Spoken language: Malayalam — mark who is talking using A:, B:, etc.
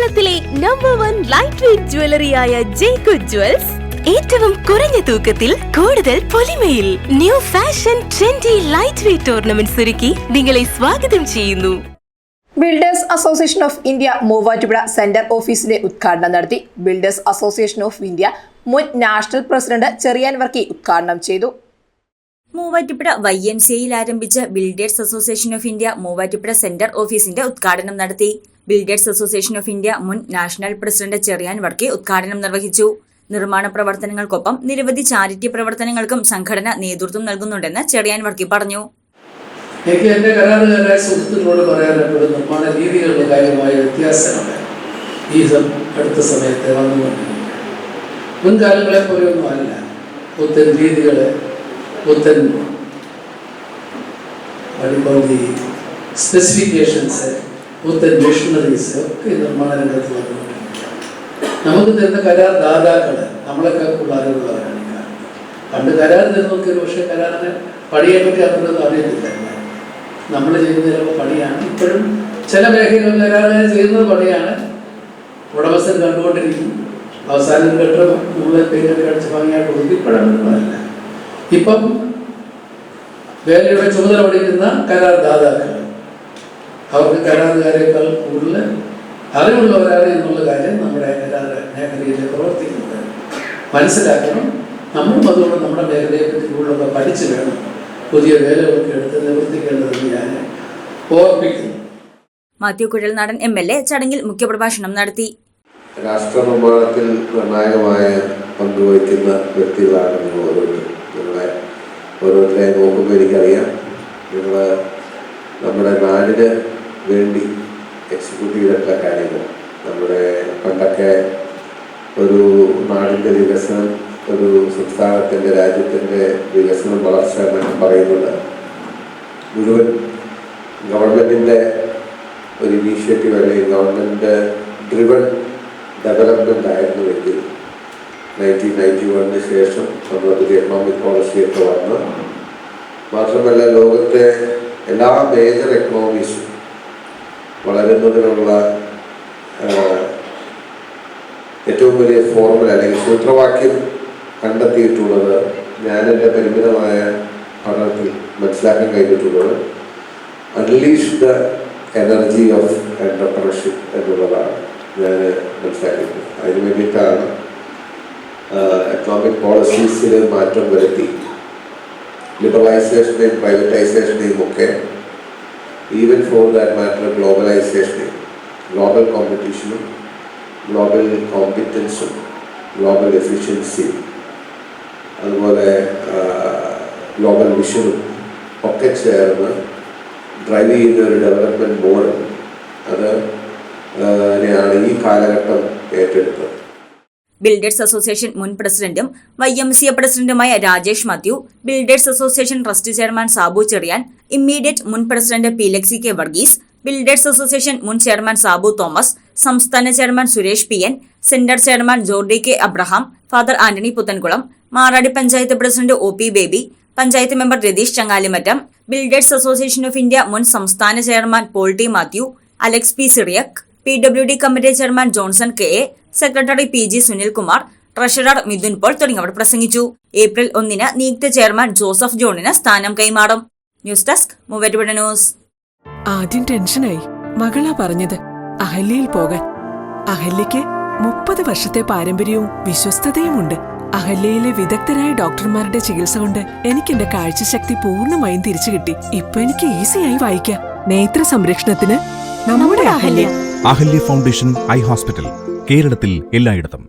A: കേരളത്തിലെ നമ്പർ 1 ലൈറ്റ് വെയ്റ്റ് ജ്വല്ലറിയായ ജേക്കബ് ജ്വൽസ് ഏറ്റവും കുറഞ്ഞ തൂക്കത്തിൽ കൂടുതൽ പൊലിമയിൽ new fashion trendy light weight ornaments ഒരുക്കി നിങ്ങളെ സ്വാഗതം ചെയ്യുന്നു.
B: Builders association of India Muvattupuzha centre ഓഫീസിന്റെ ഉദ്ഘാടനം നടത്തി. ബിൽഡേഴ്സ് അസോസിയേഷൻ ഓഫ് ഇന്ത്യ മുൻ നാഷണൽ പ്രസിഡന്റ് ചെറിയാൻ വർക്കി ഉദ്ഘാടനം ചെയ്തു.
C: മൂവാറ്റുപുഴ YMCAയിൽ ആരംഭിച്ച builders association of India Muvattupuzha centre ഓഫീസിന്റെ ഉദ്ഘാടനം നടത്തി. ബിൽഡേഴ്സ് അസോസിയേഷൻ ഓഫ് ഇന്ത്യ മുൻ നാഷണൽ പ്രസിഡന്റ് ചെറിയാൻ വർക്കി ഉദ്ഘാടനം നിർവഹിച്ചു. നിർമ്മാണ പ്രവർത്തനങ്ങൾക്കൊപ്പം നിരവധി ചാരിറ്റി പ്രവർത്തനങ്ങൾക്കും സംഘടന നേതൃത്വം നൽകുന്നുണ്ടെന്ന് ചെറിയാൻ വർക്കി പറഞ്ഞു.
D: എനിക്ക് എൻ്റെ കരാറുകാരായ സുഹൃത്തുക്കളോട് പറയാനുള്ള നിർമ്മാണ രീതികളുടെ കാര്യമായ വ്യത്യാസമാണ് ഈ അടുത്ത സമയത്ത് വന്നുകൊണ്ടിരിക്കുന്നത്. മുൻകാലങ്ങളെ പോലെയൊന്നും അല്ല. പുത്തൻ രീതികൾ, പുത്തൻ സ്പെസിഫിക്കേഷൻസ്, പുത്തൻ മെഷീനറീസ് ഒക്കെ നിർമ്മാണ രംഗത്ത് വന്നുകൊണ്ടിരിക്കുക. നമുക്ക് തരുന്ന കരാർ ദാതാക്കൾ നമ്മളൊക്കെ ഉള്ള അറിവുള്ളവരാണ്. പണ്ട് കരാർ തരുന്നൊക്കെ ഒരു പക്ഷേ കരാറിന് പണിയെ പറ്റി അത്രയൊന്നും അറിയത്തില്ല. നമ്മൾ ചെയ്യുന്ന ചിലപ്പോൾ പണിയാണ്. ഇപ്പോഴും ചില മേഖലകളിൽ കരാറുകാർ ചെയ്യുന്നത് പണിയാണ്. ഉടമസ്ഥൻ കണ്ടുകൊണ്ടിരിക്കും. അവസാനം കെട്ടും നമ്മളെ പേരൊക്കെ അടിച്ച് ഭംഗിയായിട്ട് കൊടുക്കും. ഇപ്പോഴല്ല. ഇപ്പം വേലയുടെ ചുമതല പഠിക്കുന്ന കരാർ ദാതാക്കൾ അവർക്ക് കരാറുകാരേക്കാൾ കൂടുതൽ അറിവുള്ളവരാണ് എന്നുള്ള കാര്യം നമ്മുടെ കരാർ മേഖലയിൽ പ്രവർത്തിക്കുന്നത് മനസ്സിലാക്കണം. നമ്മളും അതുകൊണ്ട് നമ്മുടെ മേഖലയെ പറ്റി കൂടുതലൊക്കെ പഠിച്ചു വേണം പുതിയ വേലകളൊക്കെ എടുത്ത് നിവർത്തിക്കേണ്ടതെന്ന് ഞാൻ ഓർമ്മിക്കുന്നു.
C: മാത്യു കുഴൽനാടൻ MLA ചടങ്ങിൽ മുഖ്യപ്രഭാഷണം നടത്തി.
E: രാഷ്ട്ര നിർമ്മാണത്തിൽ നിർണായകമായ പങ്കുവഹിക്കുന്ന വ്യക്തികളാണ് നിങ്ങൾ ഓരോരുത്തരും. നിങ്ങളെ ഓരോരുത്തരെ നോക്കുമ്പോൾ എനിക്കറിയാം നിങ്ങൾ നമ്മുടെ നാടിന് വേണ്ടി എക്സിക്യൂട്ട് ചെയ്തിട്ടുള്ള കാര്യങ്ങൾ. നമ്മുടെ പണ്ടൊക്കെ ഒരു നാടിൻ്റെ വികസനം, ഒരു സംസ്ഥാനത്തിൻ്റെ രാജ്യത്തിൻ്റെ വികസനം, വളർച്ച എന്നൊക്കെ പറയുന്നത് മുഴുവൻ ഗവൺമെൻറ്റിൻ്റെ ഒരു ഇനീഷ്യേറ്റീവ് അല്ലെങ്കിൽ ഗവൺമെൻറ് ഡ്രിവൺ ഡെവലപ്മെൻ്റ് ആയിരുന്നുവെങ്കിൽ 1991 ശേഷം നമ്മൾ പുതിയ എക്കണോമിക് പോളിസിയൊക്കെ വന്ന് മാത്രമല്ല ലോകത്തെ എല്ലാ മേജർ എക്കണോമീസും വളരുന്നതിനുള്ള ഏറ്റവും വലിയ ഫോർമുല അല്ലെങ്കിൽ സൂത്രവാക്യം കണ്ടെത്തിയിട്ടുള്ളത് ഞാൻ എൻ്റെ പരിമിതമായ പഠനത്തിൽ മനസ്സിലാക്കാൻ കഴിഞ്ഞിട്ടുള്ളത് unleash the energy of entrepreneurship എന്നുള്ളതാണ് ഞാൻ മനസ്സിലാക്കിയിട്ടുള്ളത്. അതിന് വേണ്ടിയിട്ടാണ് എക്കണോമിക് പോളിസീസിൽ മാറ്റം വരുത്തി ലിബറലൈസേഷനെയും പ്രൈവറ്റൈസേഷനെയും ഒക്കെ ഈവൻ ഫോർ ദാറ്റ് മാറ്റർ ഗ്ലോബലൈസേഷനെയും ഗ്ലോബൽ കോമ്പറ്റീഷനും ഗ്ലോബൽ കോമ്പിറ്റൻസും ഗ്ലോബൽ എഫിഷ്യൻസിയും അതുപോലെ ഗ്ലോബൽ വിഷനും ഒക്കെ ചേർന്ന് ഡ്രൈവ് ചെയ്യുന്ന ഒരു ഡെവലപ്മെൻറ്റ് മോഡൽ അതിനെയാണ് ഈ കാലഘട്ടം ഏറ്റെടുത്തത്.
C: ബിൽഡേഴ്സ് അസോസിയേഷൻ മുൻ പ്രസിഡന്റും YMCA പ്രസിഡന്റുമായ Rajesh Mathew, builders association trust chairman Sabu Cherian, immediate മുൻ president PLexi K Varghese, builders association മുൻ ചെയർമാൻ സാബു തോമസ്, സംസ്ഥാന chairman Suresh PN, centre chairman Jordy K Abraham, father Antony Puthenkulam, Maradi panchayat president OP Baby, panchayat member Ratheesh Changalimattam, builders association of India മുൻ സംസ്ഥാന chairman Paul T Mathew, Alex P Cyriac, PWD committee chairman Johnson KA, secretary PG Sunilkumar, treasurer Mithun Paul തുടങ്ങിയവർ പ്രസംഗിച്ചു. ഏപ്രിൽ 1 നിയുക്ത ചെയർമാൻ ജോസഫ് ജോണിന് സ്ഥാനം കൈമാറും. News desk Muvattupuzha news.
F: ആദ്യം ടെൻഷനായി. മകളാ പറഞ്ഞത് അഹല്യയിൽ പോകാൻ. അഹല്യയ്ക്ക് 30 വർഷത്തെ പാരമ്പര്യവും വിശ്വസ്തതയുമുണ്ട്. അഹല്യയിലെ വിദഗ്ധരായ ഡോക്ടർമാരുടെ ചികിത്സ കൊണ്ട് എനിക്ക് എന്റെ കാഴ്ചശക്തി പൂർണ്ണമായും തിരിച്ചു കിട്ടി. ഇപ്പൊ എനിക്ക് ഈസിയായി വായിക്കാം. നേത്ര സംരക്ഷണത്തിന് നമ്മുടെ Ahalya.
G: Ahalya foundation eye hospital കേരളത്തിൽ എല്ലായിടത്തും.